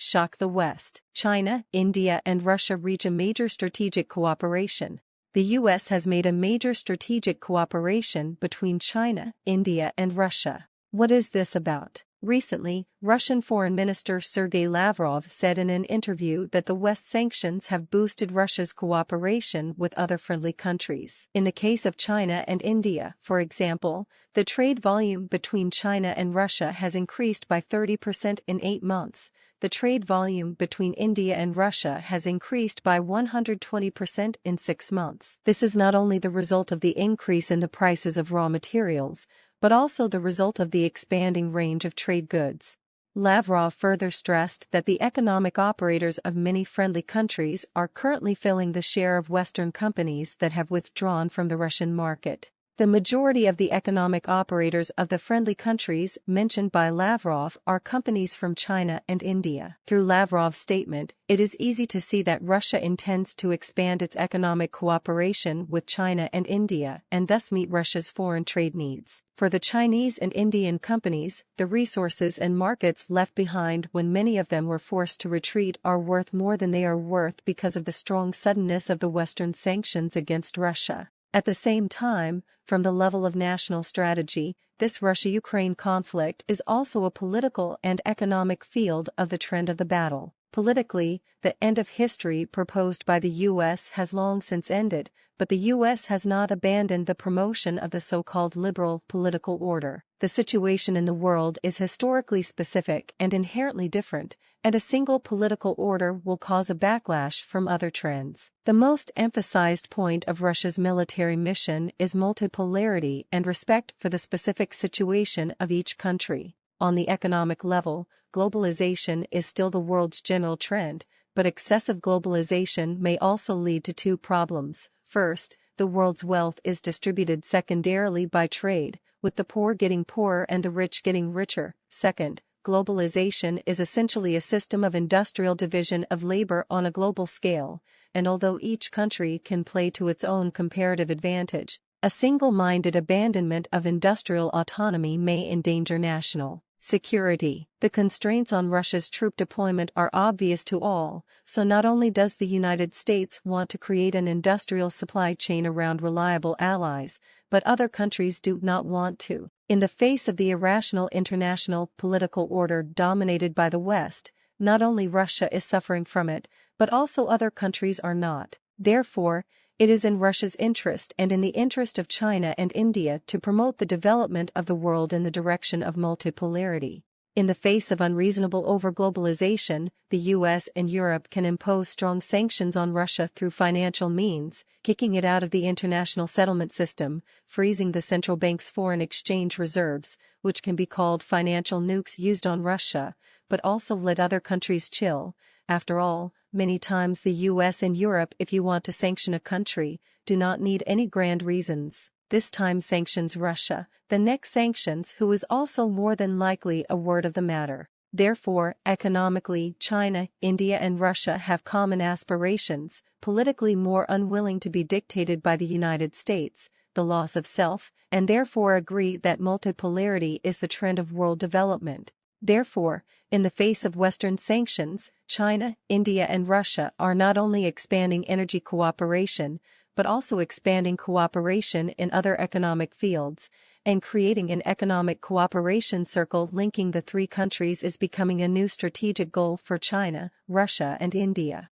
shock the West. China, India and Russia reach a major strategic cooperation. The U.S. has made a major strategic cooperation between China, India and Russia. What is this about? Recently, Russian Foreign Minister Sergei Lavrov said in an interview that the West's sanctions have boosted Russia's cooperation with other friendly countries. In the case of China and India, for example, the trade volume between China and Russia has increased by 30% in 8 months. The trade volume between India and Russia has increased by 120% in 6 months. This is not only the result of the increase in the prices of raw materials, but also the result of the expanding range of trade goods. Lavrov further stressed that the economic operators of many friendly countries are currently filling the share of Western companies that have withdrawn from the Russian market. The majority of the economic operators of the friendly countries mentioned by Lavrov are companies from China and India. Through Lavrov's statement, it is easy to see that Russia intends to expand its economic cooperation with China and India and thus meet Russia's foreign trade needs. For the Chinese and Indian companies, the resources and markets left behind when many of them were forced to retreat are worth more than they are worth because of the strong suddenness of the Western sanctions against Russia. At the same time, from the level of national strategy, this Russia-Ukraine conflict is also a political and economic field of the trend of the battle. Politically, the end of history proposed by the U.S. has long since ended, but the U.S. has not abandoned the promotion of the so-called liberal political order. The situation in the world is historically specific and inherently different, and a single political order will cause a backlash from other trends. The most emphasized point of Russia's military mission is multipolarity and respect for the specific situation of each country. On the economic level, globalization is still the world's general trend, but excessive globalization may also lead to 2 problems. First, the world's wealth is distributed secondarily by trade, with the poor getting poorer and the rich getting richer. Second, globalization is essentially a system of industrial division of labor on a global scale, and although each country can play to its own comparative advantage, a single-minded abandonment of industrial autonomy may endanger national security. The constraints on Russia's troop deployment are obvious to all, so not only does the United States want to create an industrial supply chain around reliable allies, but other countries do not want to. In the face of the irrational international political order dominated by the West, not only Russia is suffering from it, but also other countries are not. Therefore, it is in Russia's interest and in the interest of China and India to promote the development of the world in the direction of multipolarity. In the face of unreasonable overglobalization, the US and Europe can impose strong sanctions on Russia through financial means, kicking it out of the international settlement system, freezing the central bank's foreign exchange reserves, which can be called financial nukes used on Russia, but also let other countries chill. After all, many times the US and Europe, if you want to sanction a country, do not need any grand reasons. This time sanctions Russia, the next sanctions who is also more than likely a word of the matter. Therefore, economically, China, India and Russia have common aspirations, politically more unwilling to be dictated by the United States, the loss of self, and therefore agree that multipolarity is the trend of world development. Therefore, in the face of Western sanctions, China, India and Russia are not only expanding energy cooperation, but also expanding cooperation in other economic fields, and creating an economic cooperation circle linking the 3 countries is becoming a new strategic goal for China, Russia and India.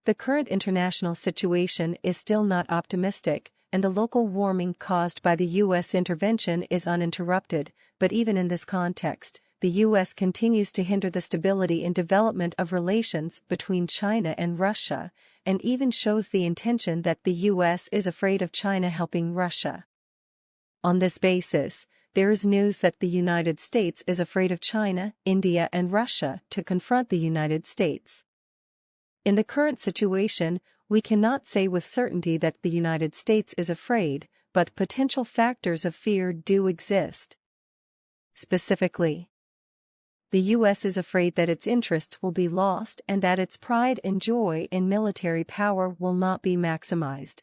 The current international situation is still not optimistic, and the local warming caused by the U.S. intervention is uninterrupted, but even in this context, the U.S. continues to hinder the stability and development of relations between China and Russia, and even shows the intention that the U.S. is afraid of China helping Russia. On this basis, there is news that the United States is afraid of China, India and Russia to confront the United States. In the current situation, we cannot say with certainty that the United States is afraid, but potential factors of fear do exist. Specifically, the U.S. is afraid that its interests will be lost and that its pride and joy in military power will not be maximized.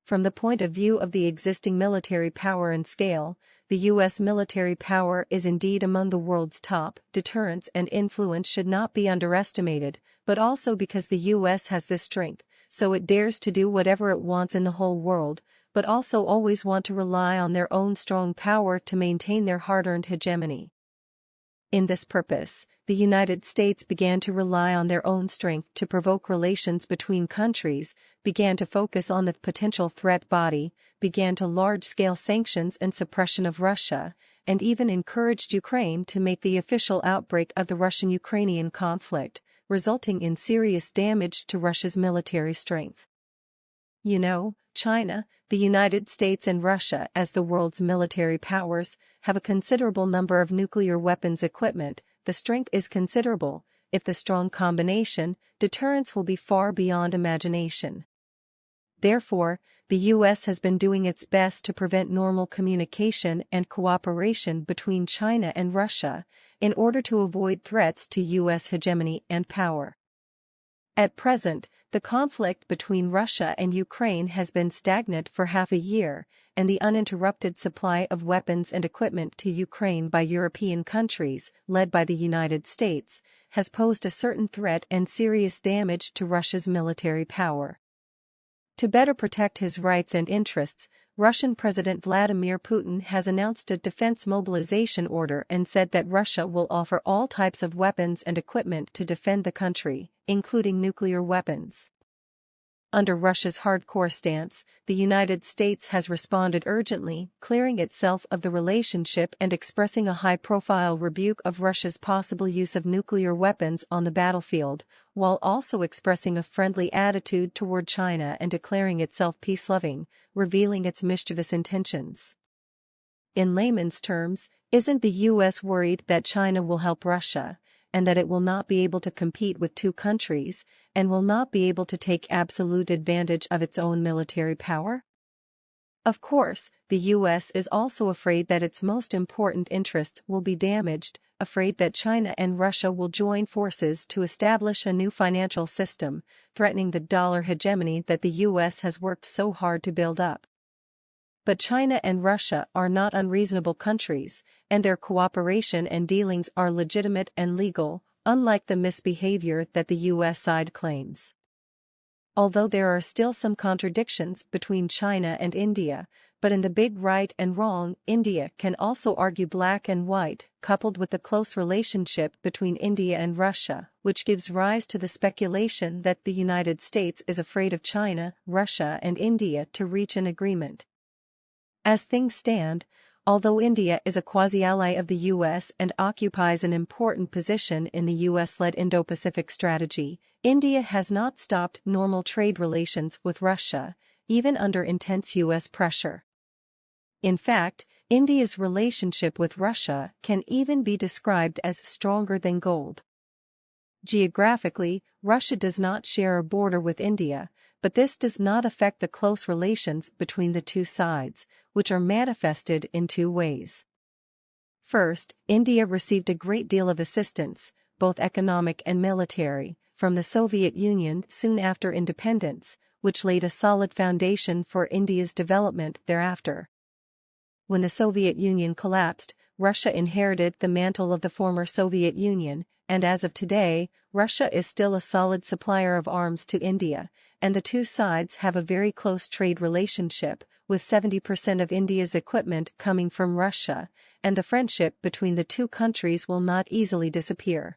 From the point of view of the existing military power and scale, the U.S. military power is indeed among the world's top. Deterrence and influence should not be underestimated, but also because the U.S. has this strength, so it dares to do whatever it wants in the whole world, but also always want to rely on their own strong power to maintain their hard-earned hegemony. In this purpose, the United States began to rely on their own strength to provoke relations between countries, began to focus on the potential threat body, began to large-scale sanctions and suppression of Russia, and even encouraged Ukraine to make the official outbreak of the Russian-Ukrainian conflict, resulting in serious damage to Russia's military strength. China, the United States and Russia as the world's military powers, have a considerable number of nuclear weapons equipment. The strength is considerable. If the strong combination, deterrence will be far beyond imagination. Therefore, the U.S. has been doing its best to prevent normal communication and cooperation between China and Russia, in order to avoid threats to U.S. hegemony and power. At present, the conflict between Russia and Ukraine has been stagnant for half a year, and the uninterrupted supply of weapons and equipment to Ukraine by European countries, led by the United States, has posed a certain threat and serious damage to Russia's military power. To better protect his rights and interests, Russian President Vladimir Putin has announced a defense mobilization order and said that Russia will offer all types of weapons and equipment to defend the country, including nuclear weapons. Under Russia's hardcore stance, the United States has responded urgently, clearing itself of the relationship and expressing a high-profile rebuke of Russia's possible use of nuclear weapons on the battlefield, while also expressing a friendly attitude toward China and declaring itself peace-loving, revealing its mischievous intentions. In layman's terms, isn't the U.S. worried that China will help Russia, and that it will not be able to compete with two countries, and will not be able to take absolute advantage of its own military power? Of course, the U.S. is also afraid that its most important interest will be damaged, afraid that China and Russia will join forces to establish a new financial system, threatening the dollar hegemony that the U.S. has worked so hard to build up. But China and Russia are not unreasonable countries, and their cooperation and dealings are legitimate and legal, unlike the misbehavior that the U.S. side claims. Although there are still some contradictions between China and India, but in the big right and wrong, India can also argue black and white, coupled with the close relationship between India and Russia, which gives rise to the speculation that the United States is afraid of China, Russia and India to reach an agreement. As things stand, although India is a quasi-ally of the U.S. and occupies an important position in the U.S.-led Indo-Pacific strategy, India has not stopped normal trade relations with Russia, even under intense U.S. pressure. In fact, India's relationship with Russia can even be described as stronger than gold. Geographically, Russia does not share a border with India, but this does not affect the close relations between the two sides, which are manifested in two ways. First, India received a great deal of assistance, both economic and military, from the Soviet Union soon after independence, which laid a solid foundation for India's development thereafter. When the Soviet Union collapsed, Russia inherited the mantle of the former Soviet Union, and as of today, Russia is still a solid supplier of arms to India, and the two sides have a very close trade relationship, with 70% of India's equipment coming from Russia, and the friendship between the two countries will not easily disappear.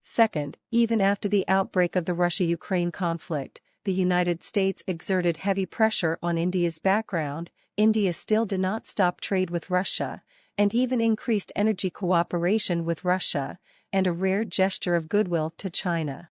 Second, even after the outbreak of the Russia-Ukraine conflict, the United States exerted heavy pressure on India's background. India still did not stop trade with Russia, and even increased energy cooperation with Russia, and a rare gesture of goodwill to China.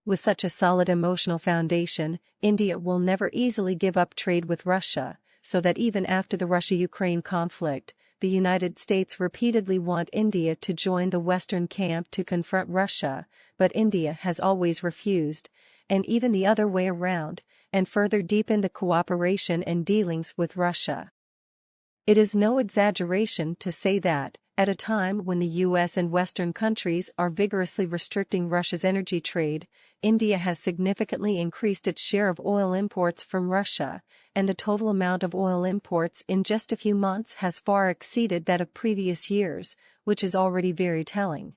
With such a solid emotional foundation, India will never easily give up trade with Russia, so that even after the Russia-Ukraine conflict, the United States repeatedly want India to join the Western camp to confront Russia, but India has always refused, and even the other way around, and further deepen the cooperation and dealings with Russia. It is no exaggeration to say that, At a time when the US and Western countries are vigorously restricting Russia's energy trade, India has significantly increased its share of oil imports from Russia, and the total amount of oil imports in just a few months has far exceeded that of previous years, which is already very telling.